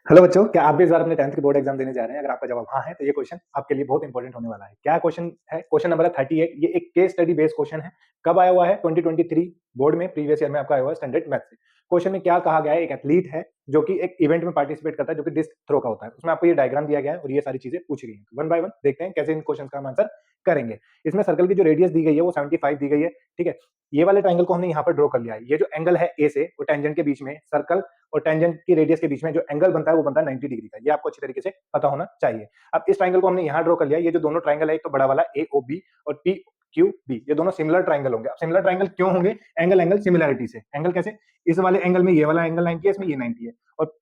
Hello बच्चों, क्या आप भी इस बार अपने 10th के बोर्ड एग्जाम देने जा रहे हैं? अगर आपका जवाब हाँ है तो ये क्वेश्चन आपके लिए बहुत इंपॉर्टेंट होने वाला है। क्या क्वेश्चन है? क्वेश्चन नंबर है 38। ये एक केस स्टडी बेस्ड क्वेश्चन है। कब आया हुआ है? 2023 बोर्ड में, प्रीवियस ईयर में आपका आया हुआ है स्टैंडर्ड मैथ से। क्वेश्चन में क्या कहा गया है? एक एथलीट है जो कि एक इवेंट में पार्टिसिपेट करता है जो कि डिस्क थ्रो का होता है। उसमें आपको ये डायग्राम दिया गया है और ये सारी चीजें पूछी गई हैं। वन बाय वन देखते हैं कैसे इन क्वेश्चन का हम आंसर करेंगे। इसमें सर्कल की जो रेडियस दी गई है वो 75 दी गई है। ठीक है, ये वाले ट्राइंगल को हमने यहाँ पर ड्रॉ कर लिया है। ये जो एंगल है ए से और टेंजेंट के बीच में, सर्कल और टेंजेंट की रेडियस के बीच में जो एंगल बनता है वो बनता है 90 डिग्री का। ये आपको अच्छी तरीके से पता होना चाहिए। अब इस ट्राइंगल को हमने यहाँ ड्रॉ कर लिया। ये जो दोनों ट्राइंगल है, एक तो बड़ा वाला ए ओ बी और पी क्यू बी, ये दोनों सिमिलर ट्राइंगल होंगे। अब सिमिलर ट्राइंगल क्यों होंगे? एंगल एंगल सिमिलरिटी से। एंगल कैसे? इस वाले एंगल में ये वाला एंगल 90 है, इसमें ये 90 है, और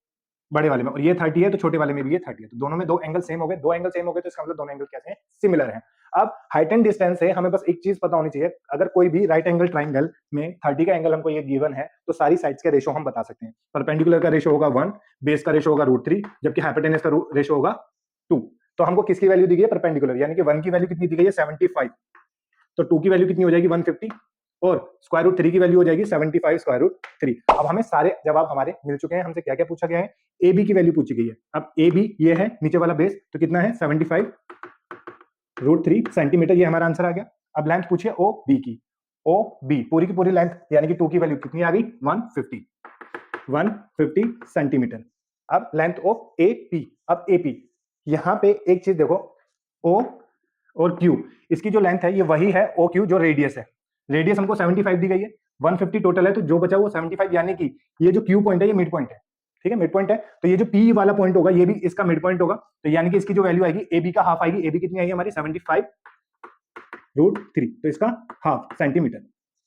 बड़े वाले में, और ये 30 है तो छोटे वाले में भी ये 30 है। तो दोनों में दो एंगल सेम हो गए। दो एंगल सेम हो गए तो इसका मतलब दोनों एंगल कैसे हैं? सिमिलर हैं। अब हाइट एंड डिस्टेंस से हमें बस एक चीज पता होनी चाहिए। अगर कोई भी राइट एंगल ट्राइंगल में 30 का एंगल हमको ये गिवन है तो सारी साइड्स के रेशो हम बता सकते हैं। परपेंडिकुलर का रेशो होगा 1, बेस का रेशो होगा √3, जबकि हाइपोटेनस का रेशो होगा 2। तो हमको किसकी वैल्यू दी गई है? परपेंडिकुलर, यानी कि 1 की वैल्यू कितनी दी गई है? 75। तो 2 की वैल्यू कितनी हो जाएगी? 150, और √3 की वैल्यू हो जाएगी 75 √3। अब हमें सारे जवाब हमारे मिल चुके हैं। हमसे क्या क्या पूछा गया है? ए बी की वैल्यू पूछी गई है। अब ए बी ये है नीचे वाला बेस, तो कितना है? 75 √3 सेंटीमीटर, ये हमारा आंसर आ गया। अब लेंथ पूछिए ओ बी की। ओ बी पूरी की पूरी लेंथ यानी कि 2 की वैल्यू कितनी आ गई? 150 सेंटीमीटर। अब लेंथ ऑफ ए पी। अब ए पी, यहां पे एक चीज देखो, ओ और क्यू, इसकी जो लेंथ है ये वही है ओ क्यू जो रेडियस है। रेडियस हमको 75 दी गई है, 150 टोटल है, तो जो बचा वो 75, यानी कि ये जो क्यू पॉइंट है ये मिड पॉइंट है। ठीक है, मिड पॉइंट है, तो ये जो पी वाला पॉइंट होगा ये भी इसका मिड पॉइंट होगा। तो यानी कि इसकी जो वैल्यू आएगी ए बी का हाफ आएगी। ए बी कितनी आएगी हमारी? 75 √3, तो इसका हाफ सेंटीमीटर।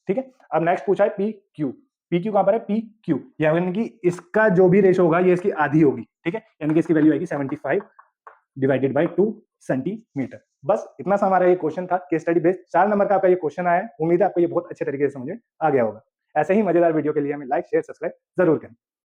ठीक है, अब नेक्स्ट पूछा है पी क्यू। पी क्यू कहां पर है? पी क्यू, यानी कि इसका जो भी रेशो होगा ये इसकी आधी होगी। ठीक है, यानी कि इसकी वैल्यू आएगी 75 डिवाइडेड बाय 2 सेंटीमीटर। बस इतना सा हमारा ये क्वेश्चन था, केस स्टडी बेस्ड। 4 नंबर का आपका ये क्वेश्चन आया है। उम्मीद है आपको ये बहुत अच्छे तरीके से समझ में आ गया होगा। ऐसे ही मजेदार वीडियो के लिए हमें लाइक शेयर सब्सक्राइब जरूर करें।